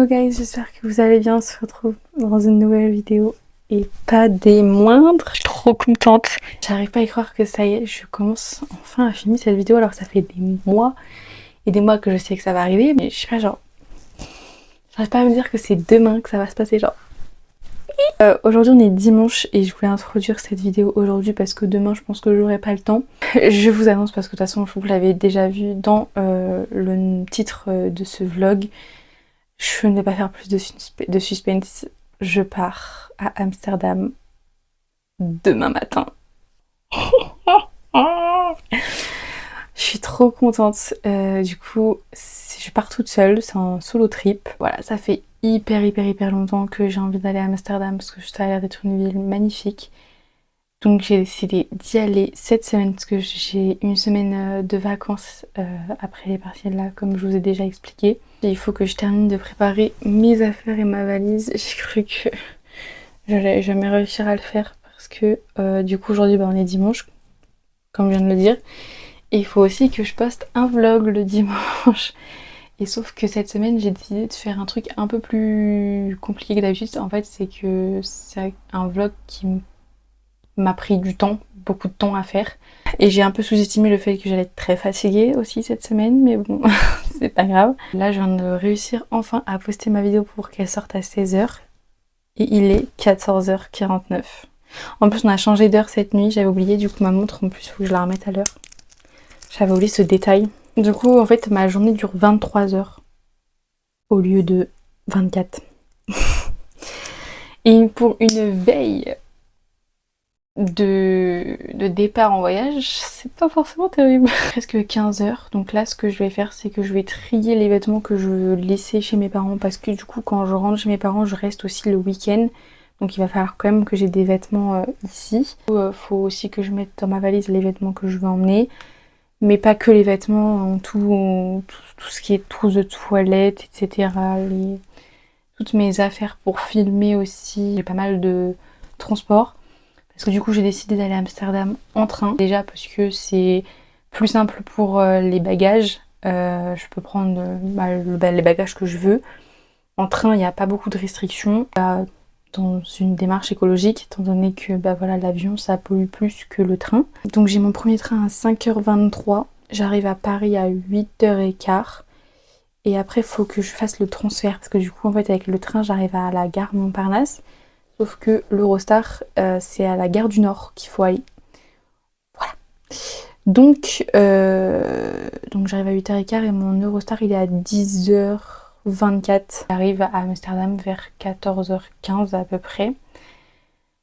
Hello guys, j'espère que vous allez bien, on se retrouve dans une nouvelle vidéo et pas des moindres. Je suis trop contente. J'arrive pas à y croire que ça y est, je commence enfin à finir cette vidéo alors que ça fait des mois et des mois que je sais que ça va arriver, mais je sais pas, genre, j'arrive pas à me dire que c'est demain que ça va se passer, genre. Aujourd'hui on est dimanche et je voulais introduire cette vidéo aujourd'hui parce que demain je pense que j'aurai pas le temps. Je vous annonce parce que de toute façon vous l'avez déjà vu dans le titre de ce vlog. Je ne vais pas faire plus de suspense. Je pars à Amsterdam demain matin. Je suis trop contente. Du coup, je pars toute seule. C'est un solo trip. Voilà, ça fait hyper longtemps que j'ai envie d'aller à Amsterdam parce que ça a l'air d'être une ville magnifique. Donc j'ai décidé d'y aller cette semaine parce que j'ai une semaine de vacances après les partiels là, comme je vous ai déjà expliqué. Et il faut que je termine de préparer mes affaires et ma valise. J'ai cru que j'allais jamais réussir à le faire parce que du coup aujourd'hui on est dimanche, comme je viens de le dire. Et il faut aussi que je poste un vlog le dimanche. Et sauf que cette semaine j'ai décidé de faire un truc un peu plus compliqué que d'habitude. En fait c'est que c'est un vlog qui m'a pris du temps, beaucoup de temps à faire. Et j'ai un peu sous-estimé le fait que j'allais être très fatiguée aussi cette semaine, mais bon, c'est pas grave. Là, je viens de réussir enfin à poster ma vidéo pour qu'elle sorte à 16h. Et il est 14h49. En plus, on a changé d'heure cette nuit, j'avais oublié, du coup ma montre, en plus, il faut que je la remette à l'heure. J'avais oublié ce détail. Du coup, en fait, ma journée dure 23 heures au lieu de 24. Et pour une veille de départ en voyage, c'est pas forcément terrible. Presque 15 heures, donc là ce que je vais faire c'est que je vais trier les vêtements que je veux laisser chez mes parents parce que du coup quand je rentre chez mes parents je reste aussi le week-end, donc il va falloir quand même que j'ai des vêtements ici. Faut aussi que je mette dans ma valise les vêtements que je veux emmener, mais pas que les vêtements, tout ce qui est trousse de toilette, etc. Toutes mes affaires pour filmer aussi, j'ai pas mal de transport. Parce que du coup j'ai décidé d'aller à Amsterdam en train. Déjà parce que c'est plus simple pour les bagages. Je peux prendre les bagages que je veux. En train il n'y a pas beaucoup de restrictions. Dans une démarche écologique, étant donné que voilà, l'avion ça pollue plus que le train. Donc j'ai mon premier train à 5h23. J'arrive à Paris à 8h15. Et après il faut que je fasse le transfert. Parce que du coup en fait avec le train j'arrive à la gare Montparnasse. Sauf que l'Eurostar, c'est à la gare du Nord qu'il faut aller. Voilà. Donc j'arrive à 8h15 et mon Eurostar il est à 10h24. J'arrive à Amsterdam vers 14h15 à peu près.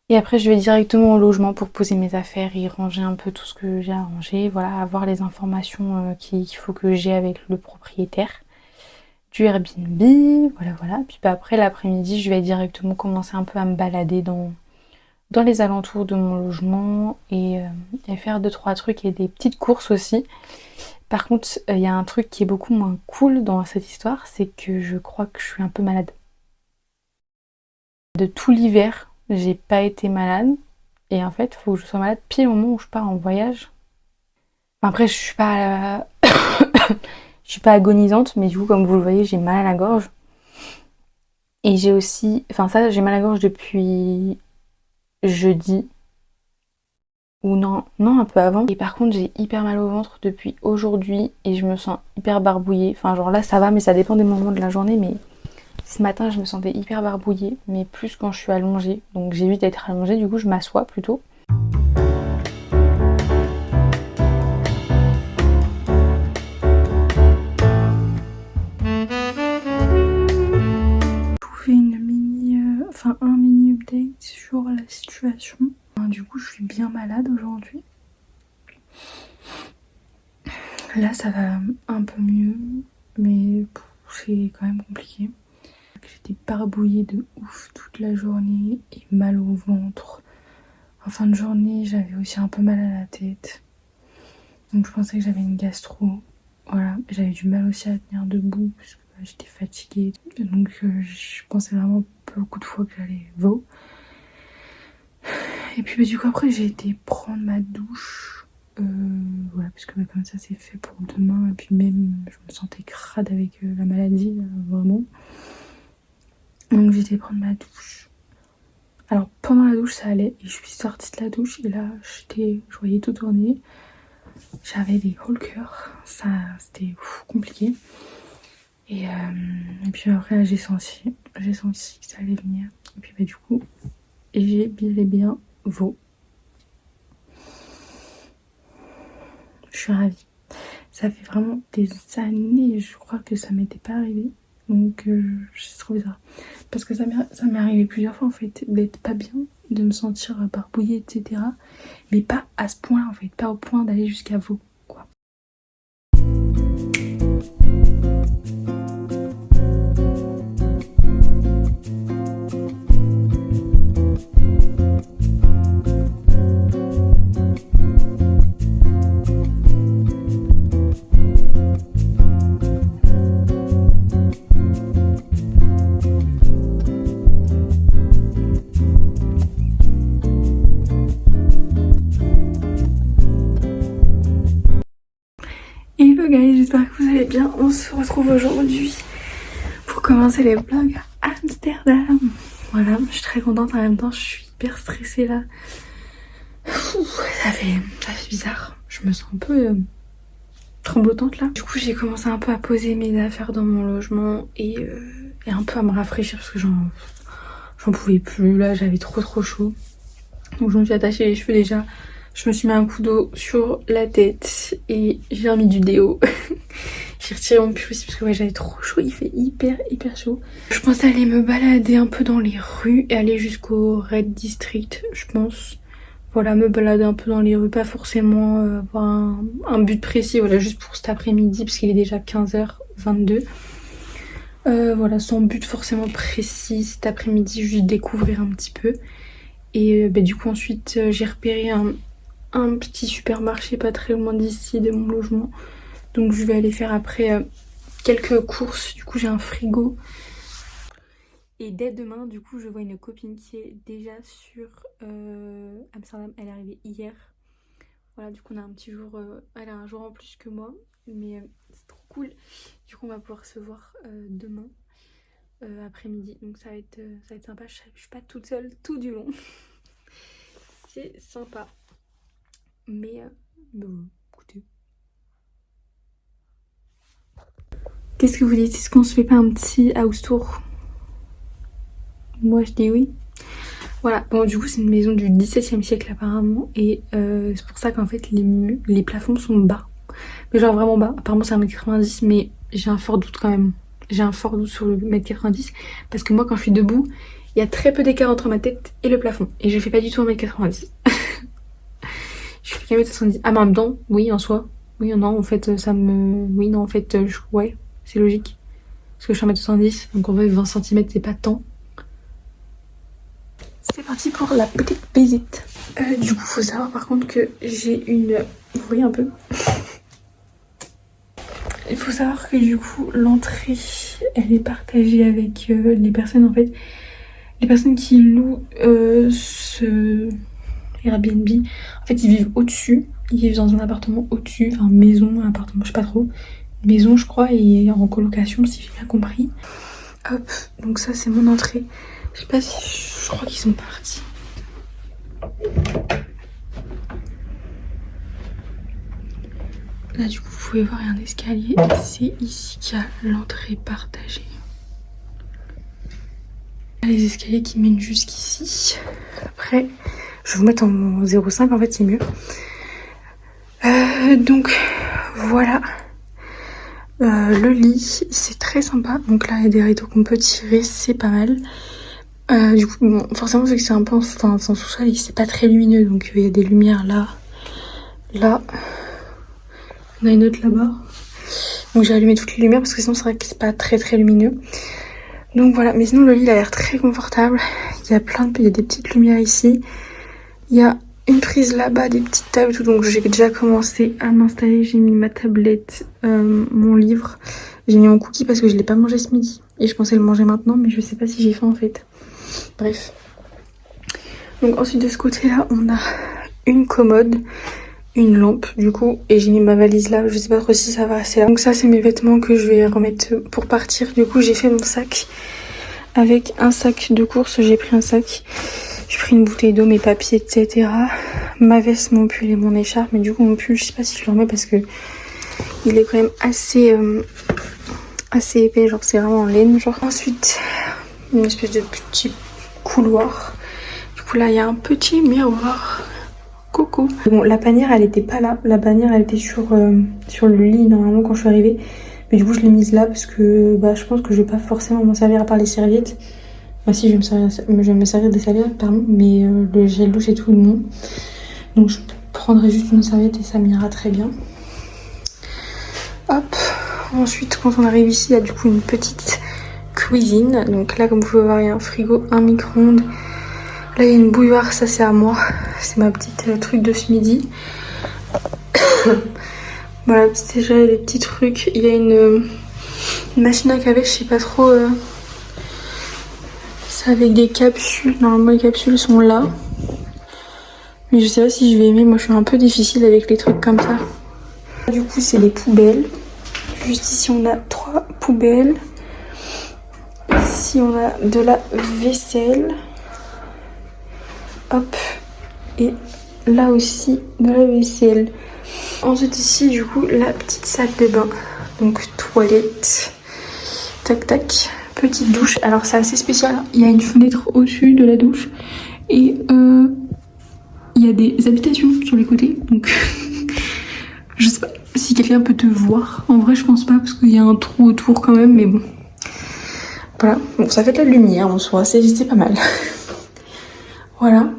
Et après je vais directement au logement pour poser mes affaires et ranger un peu tout ce que j'ai à ranger. Voilà, avoir les informations qu'il faut que j'ai avec le propriétaire du Airbnb. Voilà. Puis après l'après-midi je vais directement commencer un peu à me balader dans les alentours de mon logement et faire 2-3 trucs et des petites courses aussi. Par contre, il y a un truc qui est beaucoup moins cool dans cette histoire, c'est que je crois que je suis un peu malade. De tout l'hiver, j'ai pas été malade et en fait, il faut que je sois malade pile au moment où je pars en voyage. Après, je suis pas je suis pas agonisante, mais du coup, comme vous le voyez, j'ai mal à la gorge. Et j'ai aussi, j'ai mal à la gorge depuis jeudi. Ou non, un peu avant. Et par contre, j'ai hyper mal au ventre depuis aujourd'hui et je me sens hyper barbouillée. Enfin, genre là, ça va, mais ça dépend des moments de la journée. Mais ce matin, je me sentais hyper barbouillée, mais plus quand je suis allongée. Donc j'évite d'être allongée, du coup, je m'assois plutôt. Je vous fais un mini update sur la situation. Du coup, je suis bien malade aujourd'hui. Là, ça va un peu mieux, mais c'est quand même compliqué. J'étais barbouillée de ouf toute la journée et mal au ventre. En fin de journée, j'avais aussi un peu mal à la tête. Donc je pensais que j'avais une gastro. Voilà, j'avais du mal aussi à tenir debout parce que j'étais fatiguée. Donc je pensais vraiment beaucoup de fois que j'allais veau. Et puis du coup après j'ai été prendre ma douche. Voilà, parce que comme ça c'est fait pour demain. Et puis même je me sentais crade avec la maladie, vraiment. Donc j'étais prendre ma douche. Alors pendant la douche ça allait et je suis sortie de la douche et là je voyais tout tourner. J'avais des hauts le cœur, ça c'était compliqué. Et puis après j'ai senti que ça allait venir. Et puis du coup j'ai bien et bien vos. Je suis ravie. Ça fait vraiment des années, je crois que ça m'était pas arrivé. Donc c'est trop bizarre. Parce que ça m'est arrivé plusieurs fois en fait, d'être pas bien, de me sentir barbouillée, etc. Mais pas à ce point en fait, pas au point d'aller jusqu'à vous, quoi. Hello guys, j'espère que vous allez bien. On se retrouve aujourd'hui pour commencer les vlogs à Amsterdam. Voilà, je suis très contente, en même temps je suis hyper stressée là. Ça fait bizarre, je me sens un peu tremblotante là. Du coup j'ai commencé un peu à poser mes affaires dans mon logement et un peu à me rafraîchir parce que j'en pouvais plus là, j'avais trop chaud. Donc je me suis attachée les cheveux déjà. Je me suis mis un coup d'eau sur la tête et j'ai remis du déo. J'ai retiré mon pull aussi parce que ouais, j'avais trop chaud, il fait hyper chaud. Je pense aller me balader un peu dans les rues et aller jusqu'au Red District, je pense. Voilà, me balader un peu dans les rues, pas forcément avoir un but précis, voilà, juste pour cet après-midi parce qu'il est déjà 15h22. Voilà, sans but forcément précis cet après-midi, juste découvrir un petit peu. Et du coup ensuite j'ai repéré un petit supermarché pas très loin d'ici de mon logement, donc je vais aller faire après quelques courses. Du coup j'ai un frigo et dès demain du coup je vois une copine qui est déjà sur Amsterdam. Elle est arrivée hier, voilà, du coup on a un petit jour, elle a un jour en plus que moi, mais c'est trop cool. Du coup on va pouvoir se voir demain après-midi, donc ça va être sympa. Je suis pas toute seule tout du long. C'est sympa. Mais bon, écoutez. Qu'est-ce que vous dites? Est-ce qu'on se fait pas un petit house tour? Moi je dis oui. Voilà, bon du coup c'est une maison du 17e siècle apparemment. Et c'est pour ça qu'en fait les plafonds sont bas. Mais genre vraiment bas. Apparemment c'est 1m90, mais j'ai un fort doute quand même. J'ai un fort doute sur le 1m90. Parce que moi quand je suis debout, il y a très peu d'écart entre ma tête et le plafond. Et je fais pas du tout 1m90. Je fais 1m70. Ah mais en même temps, oui en soi. Oui non en fait ça me... Oui non en fait ouais, c'est logique. Parce que je suis 1m70, donc en fait 20 cm c'est pas tant. C'est parti pour la petite visite. Du coup faut savoir par contre que j'ai une... Vous voyez un peu. Il faut savoir que du coup l'entrée elle est partagée avec les personnes en fait. Les personnes qui louent ce Airbnb, en fait ils vivent au-dessus. Ils vivent dans un appartement au-dessus, enfin maison, appartement, je sais pas trop. Maison je crois, et en colocation si j'ai bien compris. Hop, donc ça c'est mon entrée. Je sais pas si... Je crois qu'ils sont partis. Là du coup vous pouvez voir il y a un escalier. C'est ici qu'il y a l'entrée partagée. Les escaliers qui mènent jusqu'ici. Après je vais vous mettre en 0,5 en fait c'est mieux. Donc voilà. Le lit c'est très sympa. Donc là il y a des rideaux qu'on peut tirer, c'est pas mal. Du coup bon, forcément vu que c'est un peu en sous-sol, c'est pas très lumineux, donc il y a des lumières là, là, on a une autre là-bas, donc j'ai allumé toutes les lumières parce que sinon c'est vrai que c'est pas très lumineux. Donc voilà, mais sinon le lit il a l'air très confortable. Il y a il y a des petites lumières ici, il y a une prise là-bas, des petites tables et tout, donc j'ai déjà commencé à m'installer. J'ai mis ma tablette, mon livre, j'ai mis mon cookie parce que je l'ai pas mangé ce midi et je pensais le manger maintenant, mais je sais pas si j'ai faim en fait. Bref. Donc ensuite de ce côté là on a une commode, une lampe du coup, et j'ai mis ma valise là, je sais pas trop si ça va rester là. Donc ça c'est mes vêtements que je vais remettre pour partir. Du coup j'ai fait mon sac avec un sac de courses. J'ai pris un sac, j'ai pris une bouteille d'eau, mes papiers, etc. Ma veste, mon pull et mon écharpe. Mais du coup mon pull, je sais pas si je le remets parce que il est quand même assez épais, genre c'est vraiment en laine genre. Ensuite une espèce de petit couloir. Du coup là il y a un petit miroir. Coucou. Bon, la panière elle était pas là, la panière elle était sur le lit normalement quand je suis arrivée. Mais du coup je l'ai mise là parce que je pense que je vais pas forcément m'en servir à part les serviettes. Enfin si, je vais me servir des serviettes pardon, mais le gel douche et tout non. Donc je prendrai juste une serviette et ça m'ira très bien. Hop. Ensuite quand on arrive ici il y a du coup une petite cuisine. Donc là comme vous pouvez voir il y a un frigo, un micro-ondes. Là il y a une bouilloire, ça c'est à moi. C'est ma petite truc de ce midi. Voilà, déjà les petits trucs. Il y a une machine à café, je sais pas trop. C'est avec des capsules. Normalement les capsules sont là. Mais je sais pas si je vais aimer. Moi je suis un peu difficile avec les trucs comme ça. Du coup c'est les poubelles. Juste ici on a 3 poubelles. Ici on a de la vaisselle. Hop. Et là aussi de la vaisselle. Ensuite ici du coup la petite salle de bain. Donc toilette. Tac tac. Petite douche. Alors c'est assez spécial. Il y a une fenêtre au-dessus de la douche. Et il y a des habitations sur les côtés. Donc je sais pas si quelqu'un peut te voir. En vrai je pense pas parce qu'il y a un trou autour quand même. Mais bon. Voilà. Bon ça fait de la lumière en soi. C'est pas mal. Voilà.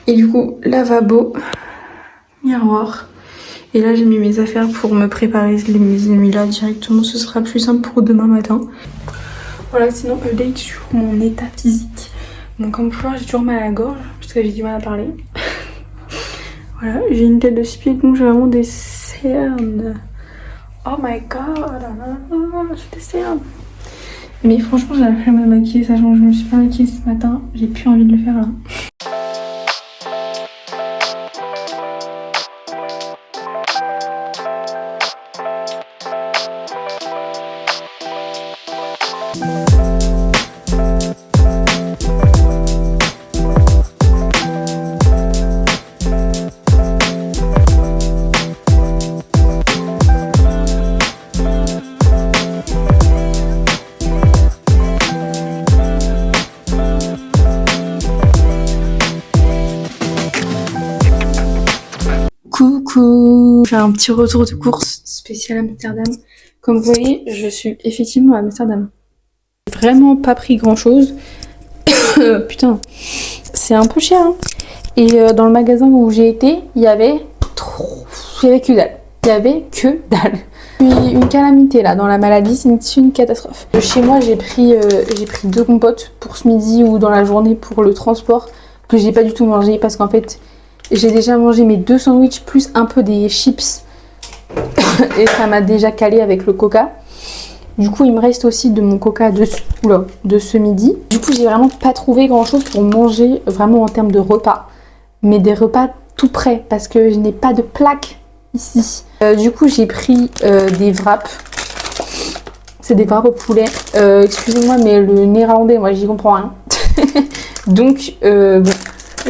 Et du coup lavabo. Miroir. Et là j'ai mis mes affaires pour me préparer les nuits là directement. Ce sera plus simple pour demain matin. Voilà, sinon update sur mon état physique. Donc comme vous pouvez voir j'ai toujours mal à la gorge parce que j'ai du mal à parler. Voilà, j'ai une tête de spi donc j'ai vraiment des cernes. Oh my god, j'ai des cernes. Mais franchement j'ai la flemme de me maquiller, sachant que je me suis pas maquillée ce matin. J'ai plus envie de le faire là. Coucou, j'ai un petit retour de course spécial Amsterdam. Comme vous voyez, je suis effectivement à Amsterdam. J'ai vraiment pas pris grand chose. Putain, c'est un peu cher. Hein. Et dans le magasin où j'ai été, il y avait que dalle. Il y avait que dalle. Une calamité là, dans la maladie, c'est une catastrophe. Chez moi, j'ai pris 2 compotes pour ce midi ou dans la journée pour le transport que j'ai pas du tout mangé parce qu'en fait, j'ai déjà mangé mes 2 sandwichs plus un peu des chips et ça m'a déjà calé avec le coca. Du coup il me reste aussi de mon coca de ce midi. Du coup j'ai vraiment pas trouvé grand chose pour manger vraiment en termes de repas. Mais des repas tout prêts parce que je n'ai pas de plaque ici. Du coup j'ai pris des wraps. C'est des wraps au poulet. Excusez-moi mais le néerlandais moi j'y comprends rien. Donc bon.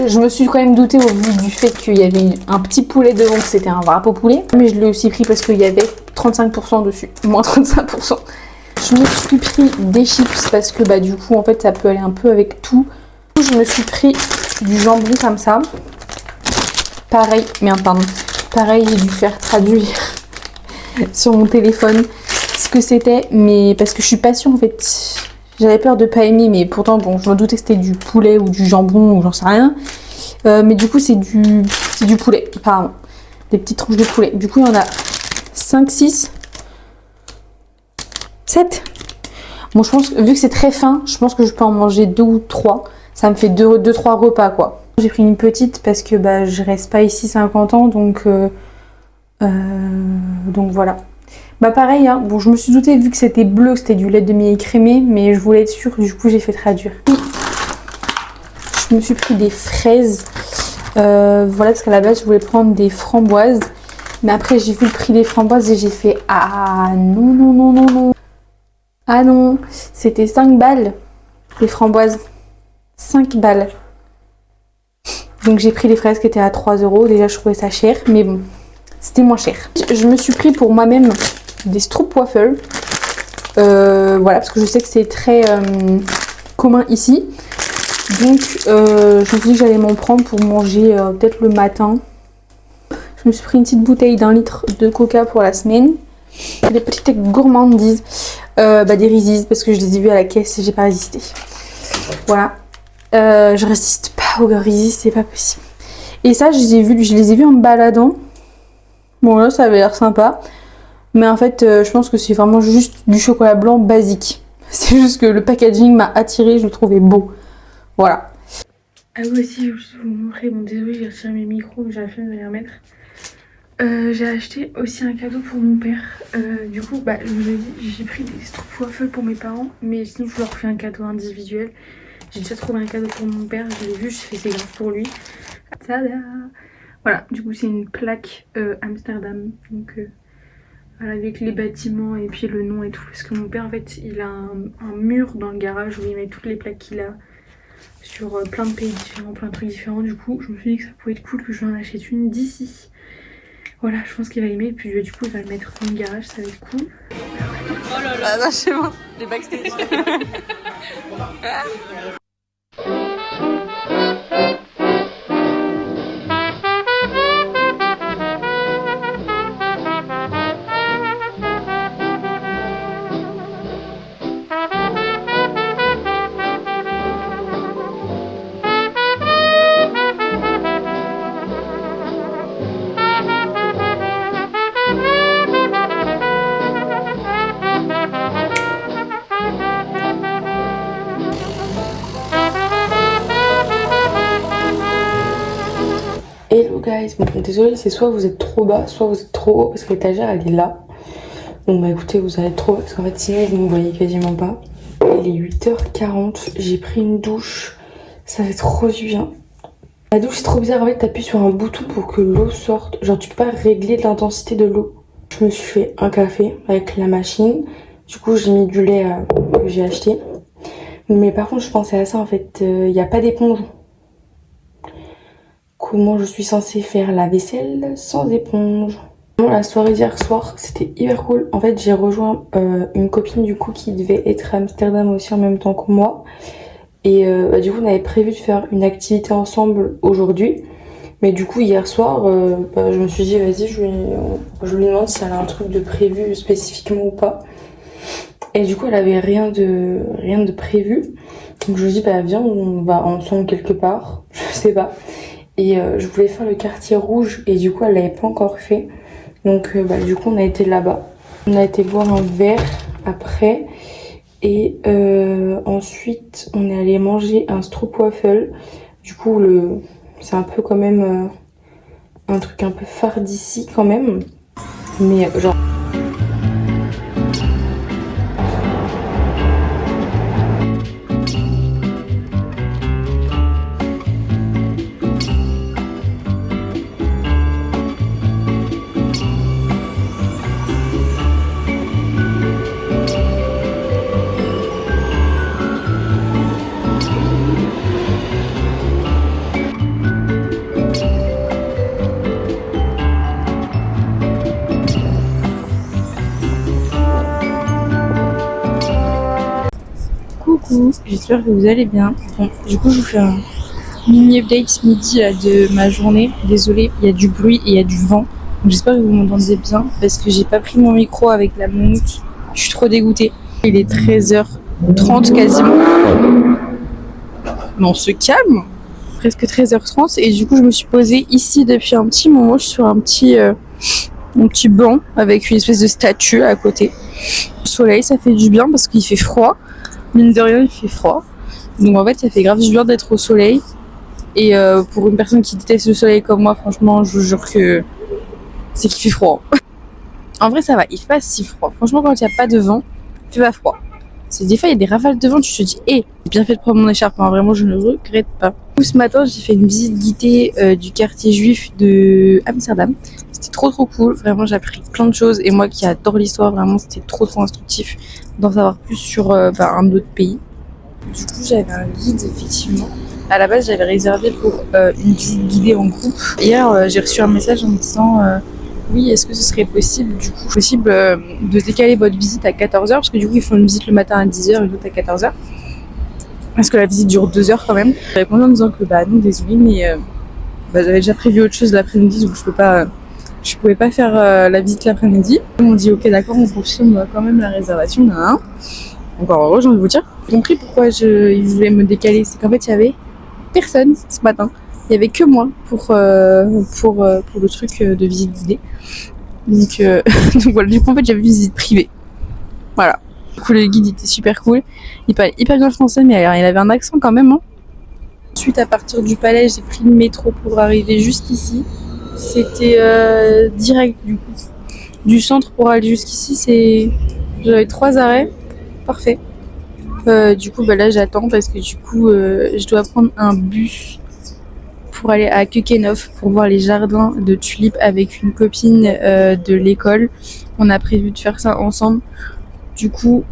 Je me suis quand même doutée au vu du fait qu'il y avait un petit poulet devant, que c'était un wrap au poulet. Mais je l'ai aussi pris parce qu'il y avait 35% dessus, moins 35%. Je me suis pris des chips parce que du coup en fait ça peut aller un peu avec tout. Je me suis pris du jambon comme ça. Pareil, merde pardon. Pareil j'ai dû faire traduire sur mon téléphone ce que c'était. Mais parce que je suis pas sûre en fait. J'avais peur de pas aimer, mais pourtant, bon, je me doutais que c'était du poulet ou du jambon ou j'en sais rien. Mais du coup, c'est du poulet, apparemment. Des petites tranches de poulet. Du coup, il y en a 5, 6, 7. Bon, je pense que vu que c'est très fin, je pense que je peux en manger 2 ou 3. Ça me fait 2-3 repas, quoi. J'ai pris une petite parce que je reste pas ici 50 ans, donc voilà. Pareil, hein. Bon je me suis doutée vu que c'était bleu, que c'était du lait de miel écrémé, mais je voulais être sûre, du coup j'ai fait traduire. Je me suis pris des fraises, voilà parce qu'à la base je voulais prendre des framboises, mais après j'ai vu le prix des framboises et j'ai fait ah non. Ah non, c'était 5 balles, Les framboises, 5 balles. Donc j'ai pris les fraises qui étaient à 3 euros. Déjà je trouvais ça cher, mais bon, c'était moins cher. Je me suis pris pour moi-même des stroopwafels. Voilà, parce que je sais que c'est très commun ici. Donc je me suis dit que j'allais m'en prendre pour manger peut-être le matin. Je me suis pris une petite bouteille d'1 litre de coca pour la semaine. Des petites gourmandises, des Reese's parce que je les ai vus à la caisse et j'ai pas résisté. Voilà, je résiste pas aux Reese's, c'est pas possible. Et ça, je les ai vus en me baladant. Bon là, ça avait l'air sympa. Mais en fait, je pense que c'est vraiment juste du chocolat blanc basique. C'est juste que le packaging m'a attiré, je le trouvais beau. Voilà. Ah oui aussi, je vais vous montrer. Bon désolé, j'ai retiré mes micros, j'ai la flemme de les remettre. J'ai acheté aussi un cadeau pour mon père. Du coup, je vous ai dit, j'ai pris des stroopwafels pour mes parents, mais sinon je leur fais un cadeau individuel. J'ai déjà trouvé un cadeau pour mon père, je l'ai vu, je fais c'est grave pour lui. Tada! Voilà, du coup c'est une plaque Amsterdam, donc voilà, avec les bâtiments et puis le nom et tout. Parce que mon père en fait, il a un mur dans le garage où il met toutes les plaques qu'il a sur plein de pays différents, plein de trucs différents. Du coup, je me suis dit que ça pouvait être cool que je lui en achète une d'ici. Voilà, je pense qu'il va aimer, puis du coup il va le mettre dans le garage, ça va être cool. Oh là là, ah, non, c'est bon, les backstage. Hello guys, bon désolé, c'est soit vous êtes trop bas, soit vous êtes trop haut parce que l'étagère elle est là. Bon bah écoutez, vous allez être trop bas parce qu'en fait sinon vous ne me voyez quasiment pas. Il est 8h40, j'ai pris une douche, ça fait trop du bien. La douche c'est trop bizarre, en fait t'appuies sur un bouton pour que l'eau sorte, genre tu peux pas régler l'intensité de l'eau. Je me suis fait un café avec la machine, du coup j'ai mis du lait que j'ai acheté. Mais par contre je pensais à ça en fait, il n'y a pas d'éponge. Comment je suis censée faire la vaisselle sans éponge? La soirée d'hier soir, c'était hyper cool. En fait, j'ai rejoint une copine du coup qui devait être à Amsterdam aussi en même temps que moi. Et du coup, on avait prévu de faire une activité ensemble aujourd'hui. Mais du coup, hier soir, je me suis dit, vas-y, je lui demande si elle a un truc de prévu spécifiquement ou pas. Et du coup, elle avait rien de prévu. Donc je lui dis, viens, on va ensemble quelque part. Je sais pas. Et je voulais faire le quartier rouge et du coup elle l'avait pas encore fait. Donc du coup on a été là-bas. On a été boire un verre après. Et ensuite on est allé manger un stroopwafel. Du coup c'est un peu quand même un truc un peu phare d'ici quand même. Mais genre... Coucou, j'espère que vous allez bien. Bon, du coup je vous fais un mini update midi là, de ma journée. Désolée, il y a du bruit et il y a du vent. Donc j'espère que vous m'entendez bien parce que j'ai pas pris mon micro avec la moumoute. Je suis trop dégoûtée. Il est 13h30 quasiment. Mais on se calme. Presque 13h30 et du coup je me suis posée ici depuis un petit moment. Je suis sur un petit banc avec une espèce de statue à côté. Le soleil, ça fait du bien parce qu'il fait froid. Mine de rien, il fait froid. Donc en fait, ça fait grave du bien d'être au soleil. Et pour une personne qui déteste le soleil comme moi, franchement, je vous jure que c'est qu'il fait froid. En vrai, ça va, il fait pas si froid. Franchement, quand il n'y a pas de vent, il fait pas froid. Des fois, il y a des rafales de vent, tu te dis, j'ai bien fait de prendre mon écharpe. Hein. Vraiment, je ne regrette pas. Ce matin, j'ai fait une visite guidée du quartier juif de Amsterdam. C'était trop cool. Vraiment, j'ai appris plein de choses. Et moi qui adore l'histoire, vraiment, c'était trop instructif d'en savoir plus sur un autre pays. Du coup, j'avais un guide, effectivement. À la base, j'avais réservé pour une visite guidée en groupe. Hier, j'ai reçu un message en me disant oui, est-ce que ce serait possible, du coup, de décaler votre visite à 14h parce que du coup, ils font une visite le matin à 10h et une autre à 14h. Parce que la visite dure 2 heures quand même. J'ai répondu en me disant que bah non, désolé, mais j'avais déjà prévu autre chose l'après-midi, donc je pouvais pas faire la visite l'après-midi. Ils m'ont dit ok, d'accord, on confirme quand même la réservation. Encore heureux, j'ai envie de vous dire. J'ai compris pourquoi ils voulaient me décaler. C'est qu'en fait, il y avait personne ce matin. Il y avait que moi pour le truc de visite guidée. Donc, donc voilà, du coup, en fait, j'avais une visite privée. Voilà. Du coup, le guide était super cool. Il parlait hyper bien français, mais alors, il avait un accent quand même. Hein. Ensuite, à partir du palais, j'ai pris le métro pour arriver jusqu'ici. C'était direct, du coup. Du centre pour aller jusqu'ici, j'avais 3 arrêts. Parfait. Du coup, là, j'attends parce que du coup, je dois prendre un bus pour aller à Keukenhof pour voir les jardins de tulipes avec une copine de l'école. On a prévu de faire ça ensemble. Du coup,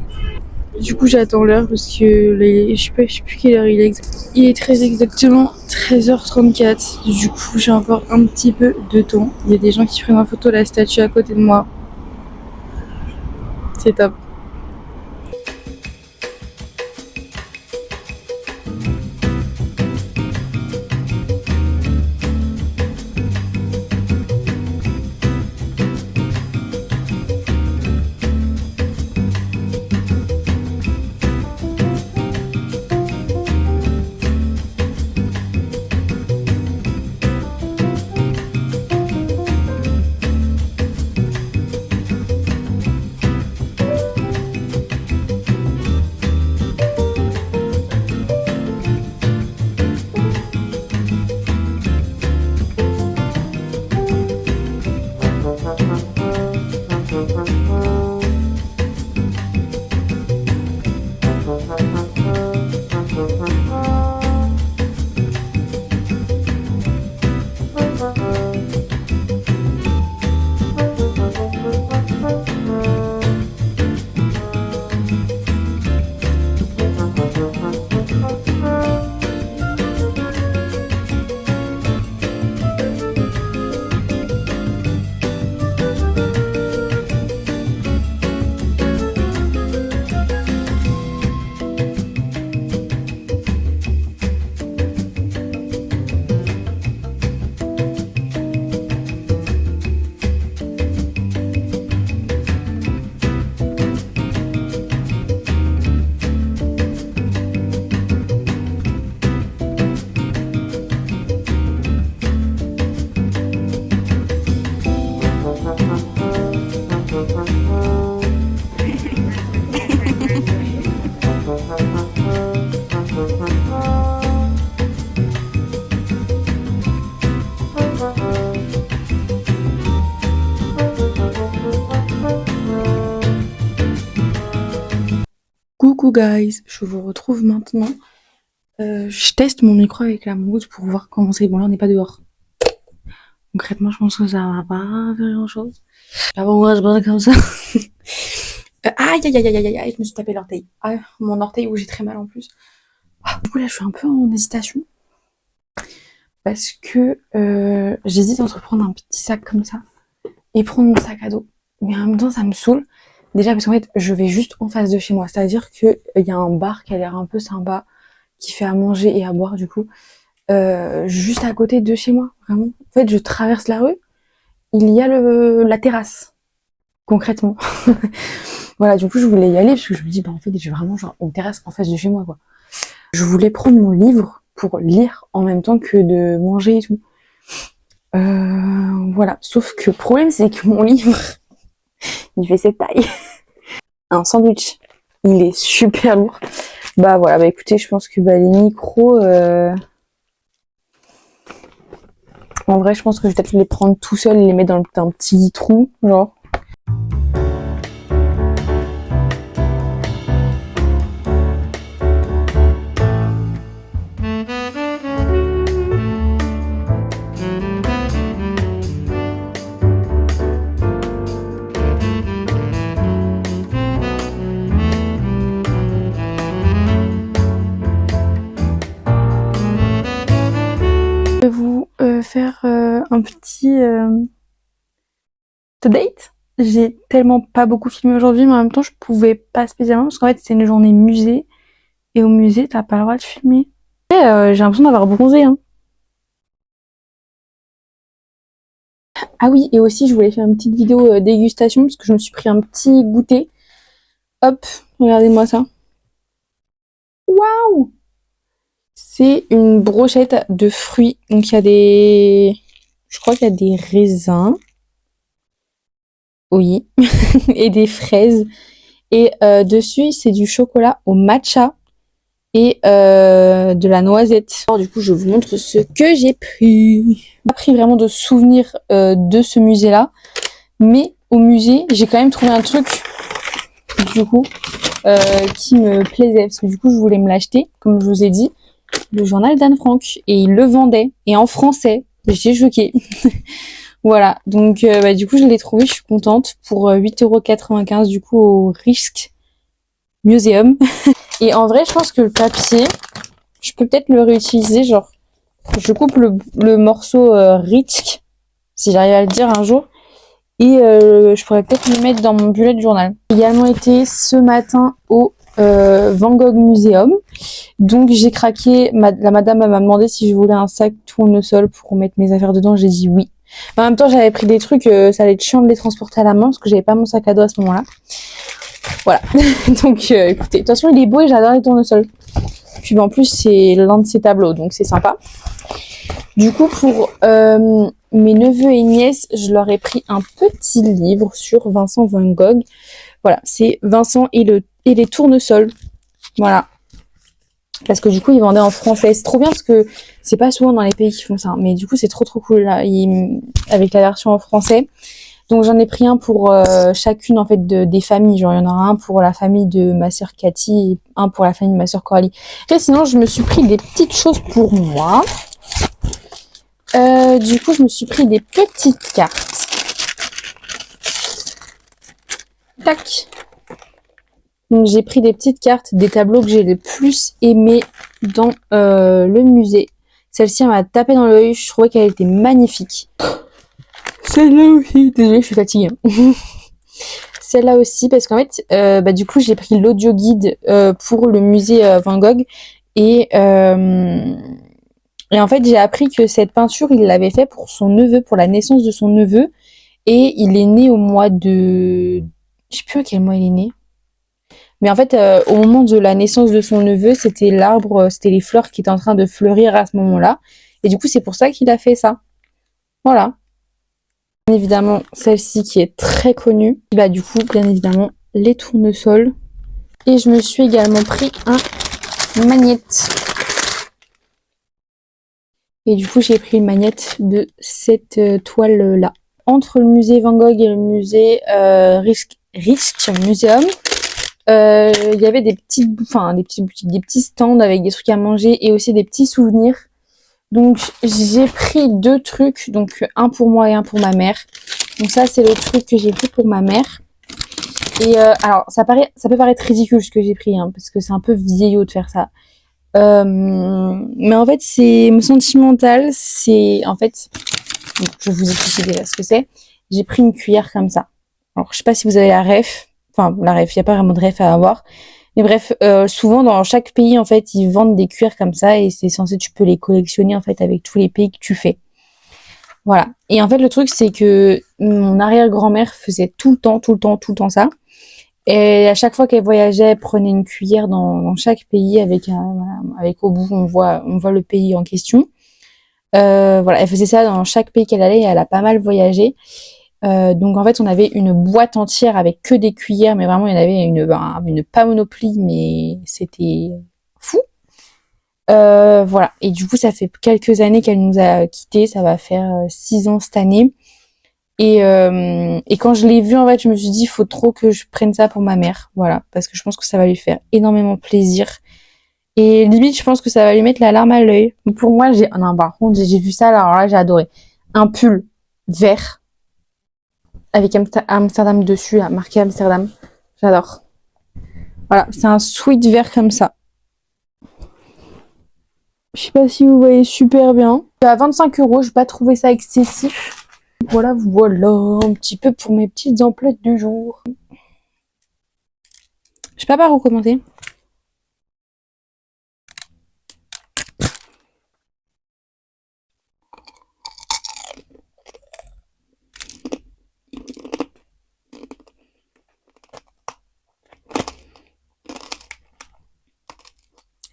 j'attends l'heure parce que je sais plus quelle heure il est. Il est très exactement 13h34. Du coup, j'ai encore un petit peu de temps. Il y a des gens qui prennent en photo la statue à côté de moi. C'est top. Coucou guys, je vous retrouve maintenant. Je teste mon micro avec la mousse pour voir comment c'est. Bon là on n'est pas dehors. Concrètement je pense que ça va pas faire grand chose. Ah bon moi je parle comme ça. Aïe aïe aïe aïe aïe aïe, je me suis tapé l'orteil. Ah, mon orteil où j'ai très mal en plus. Du coup là je suis un peu en hésitation. Parce que j'hésite entre prendre un petit sac comme ça et prendre mon sac à dos. Mais en même temps ça me saoule. Déjà parce qu'en fait je vais juste en face de chez moi. C'est-à-dire qu'il y a un bar qui a l'air un peu sympa, qui fait à manger et à boire du coup. Juste à côté de chez moi, vraiment. En fait je traverse la rue, il y a la terrasse. Concrètement. Voilà, du coup je voulais y aller parce que je me dis en fait j'ai vraiment genre une terrasse en face de chez moi quoi. Je voulais prendre mon livre pour lire en même temps que de manger et tout. Voilà, sauf que le problème c'est que mon livre il fait cette taille. Un sandwich, il est super lourd. Bah voilà, écoutez, je pense que les micros en vrai je pense que je vais peut-être les prendre tout seul et les mettre dans un petit trou genre. Je vais vous faire un petit update. J'ai tellement pas beaucoup filmé aujourd'hui, mais en même temps, je pouvais pas spécialement parce qu'en fait, c'est une journée musée. Et au musée, t'as pas le droit de filmer. Et, j'ai l'impression d'avoir bronzé, hein. Ah oui, et aussi, je voulais faire une petite vidéo dégustation parce que je me suis pris un petit goûter. Hop, regardez-moi ça. Waouh! C'est une brochette de fruits. Donc, il y a des... Je crois qu'il y a des raisins. Oui. Et des fraises. Et dessus, c'est du chocolat au matcha et de la noisette. Alors, du coup, je vous montre ce que j'ai pris. Pas pris vraiment de souvenirs de ce musée-là, mais au musée, j'ai quand même trouvé un truc, du coup, qui me plaisait, parce que du coup, je voulais me l'acheter, comme je vous ai dit, le journal d'Anne Frank, et il le vendait, et en français. J'étais choquée. Voilà, donc du coup, je l'ai trouvé, je suis contente, pour 8,95 € du coup, au Rijksmuseum. Museum. Et en vrai, je pense que le papier, je peux peut-être le réutiliser, genre, je coupe le morceau Rijks, si j'arrive à le dire un jour, et je pourrais peut-être le mettre dans mon bullet journal. J'ai également été ce matin au Van Gogh Museum, donc j'ai craqué, la madame m'a demandé si je voulais un sac tournesol pour mettre mes affaires dedans, j'ai dit oui. En même temps, j'avais pris des trucs, ça allait être chiant de les transporter à la main, parce que j'avais pas mon sac à dos à ce moment-là. Voilà, donc écoutez, de toute façon il est beau et j'adore les tournesols. Puis en plus c'est l'un de ses tableaux, donc c'est sympa. Du coup pour mes neveux et nièces, je leur ai pris un petit livre sur Vincent Van Gogh. Voilà, c'est Vincent et les tournesols. Voilà. Parce que du coup ils vendaient en français. C'est trop bien parce que c'est pas souvent dans les pays qui font ça. Mais du coup c'est trop cool là, avec la version en français. Donc j'en ai pris un pour chacune en fait des familles. Genre il y en aura un pour la famille de ma sœur Cathy et un pour la famille de ma sœur Coralie. Et sinon je me suis pris des petites choses pour moi. Du coup je me suis pris des petites cartes. Tac. Donc j'ai pris des petites cartes, des tableaux que j'ai le plus aimés dans le musée. Celle-ci elle m'a tapé dans l'œil, je trouvais qu'elle était magnifique. Celle-là aussi, désolée je suis fatiguée. Celle-là aussi parce qu'en fait du coup j'ai pris l'audio guide pour le musée Van Gogh et en fait j'ai appris que cette peinture il l'avait fait pour son neveu, pour la naissance de son neveu, et il est né au mois de... je sais plus à quel mois il est né, mais en fait au moment de la naissance de son neveu c'était l'arbre, c'était les fleurs qui étaient en train de fleurir à ce moment-là, et du coup c'est pour ça qu'il a fait ça. Voilà. Bien évidemment, celle-ci qui est très connue. Du coup, bien évidemment, les tournesols. Et je me suis également pris un magnète. Et du coup, j'ai pris une magnète de cette toile-là. Entre le musée Van Gogh et le musée Rijksmuseum, il y avait des petites boutiques, des petits stands avec des trucs à manger et aussi des petits souvenirs. Donc, j'ai pris 2 trucs, donc un pour moi et un pour ma mère. Donc ça, c'est le truc que j'ai pris pour ma mère. Et alors, ça peut paraître ridicule ce que j'ai pris, hein, parce que c'est un peu vieillot de faire ça. Mais en fait, c'est sentimental. C'est en fait, je vais vous expliquer déjà ce que c'est. J'ai pris une cuillère comme ça. Alors, je sais pas si vous avez la ref. Enfin, la ref, il n'y a pas vraiment de ref à avoir. Mais bref, souvent dans chaque pays, en fait, ils vendent des cuillères comme ça et c'est censé, tu peux les collectionner en fait avec tous les pays que tu fais. Voilà. Et en fait, le truc, c'est que mon arrière-grand-mère faisait tout le temps ça. Et à chaque fois qu'elle voyageait, elle prenait une cuillère dans chaque pays avec au bout, on voit le pays en question. Voilà, elle faisait ça dans chaque pays qu'elle allait et elle a pas mal voyagé. Donc en fait, on avait une boîte entière avec que des cuillères, mais vraiment, il y en avait une panoplie, mais c'était fou. Voilà. Et du coup, ça fait quelques années qu'elle nous a quittés. Ça va faire 6 ans cette année. Et quand je l'ai vu, en fait, je me suis dit, il faut trop que je prenne ça pour ma mère. Voilà. Parce que je pense que ça va lui faire énormément plaisir. Et limite, je pense que ça va lui mettre la larme à l'œil. Pour moi, non, par contre, j'ai vu ça, alors là, j'ai adoré. Un pull vert avec Amsterdam dessus, là, marqué Amsterdam. J'adore. Voilà, c'est un sweat vert comme ça. Je sais pas si vous voyez super bien. À 25 €, j'ai pas trouvé ça excessif. Voilà, voilà, un petit peu pour mes petites emplettes du jour. Je sais pas par où commencer.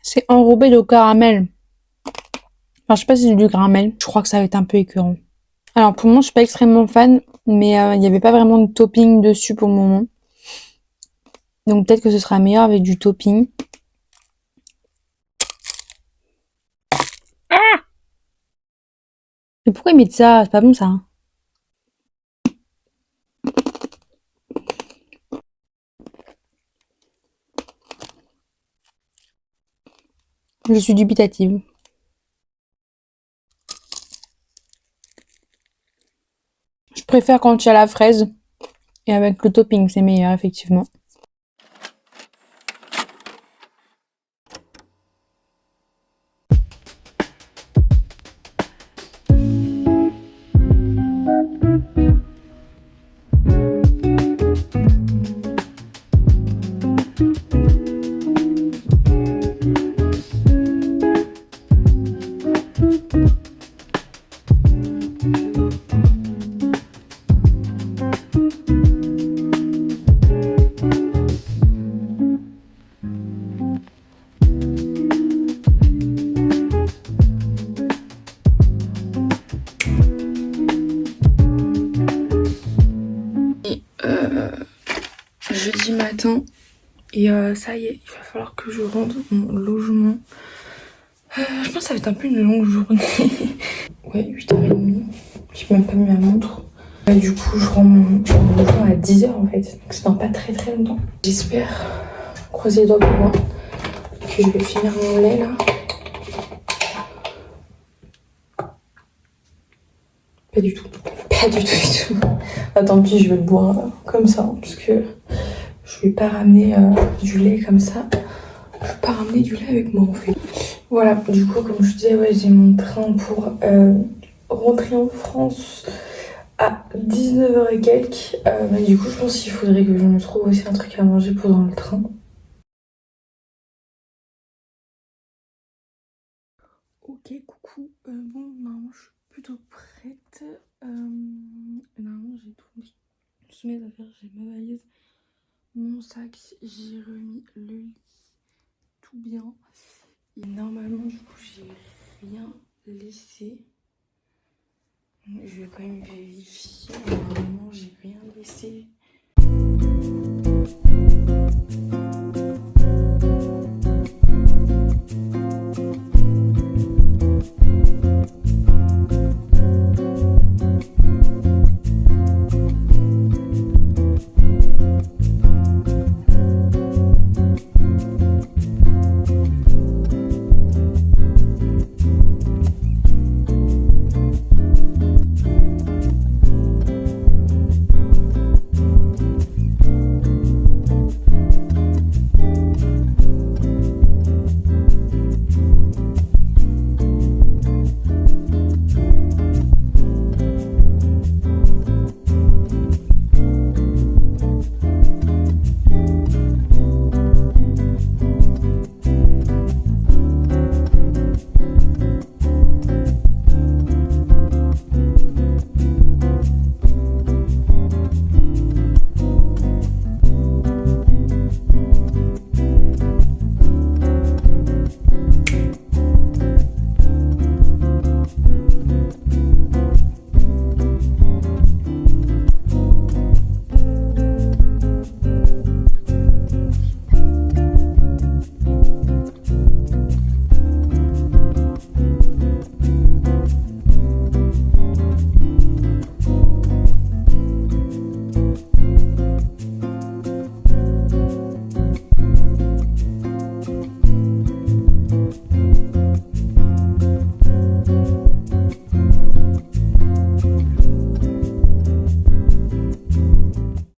C'est enrobé de caramel. Enfin, je sais pas si c'est du caramel. Je crois que ça va être un peu écœurant. Alors, pour le moment, je suis pas extrêmement fan, mais il n'y avait pas vraiment de topping dessus pour le moment. Donc, peut-être que ce sera meilleur avec du topping. Mais pourquoi ils mettent ça? C'est pas bon, ça. Je suis dubitative. Je préfère quand il y a la fraise. Et avec le topping, c'est meilleur, effectivement. Jeudi matin et ça y est, il va falloir que je rentre mon logement. Je pense que ça va être un peu une longue journée. Ouais, 8h30. J'ai même pas mis ma montre. Du coup, je rentre mon logement à 10h en fait. Donc c'est dans pas très très longtemps. J'espère, croiser les doigts pour moi, que je vais finir mon lait là. Pas du tout. Pas du tout, du tout. Ah, tant pis, je vais le boire comme ça, parce que je vais pas ramener du lait comme ça. Je vais pas ramener du lait avec moi en fait. Voilà, du coup, comme je disais, ouais, j'ai mon train pour rentrer en France à 19h et quelques. Du coup, je pense qu'il faudrait que je me trouve aussi un truc à manger pendant le train. Ok, coucou. Bon, normalement, je suis plutôt prête. Normalement, j'ai tout mis sous mes affaires. J'ai ma valise, mon sac, j'ai remis le lit, tout bien. Et normalement, du coup, j'ai rien laissé. Je vais quand même vérifier. Normalement, j'ai rien laissé.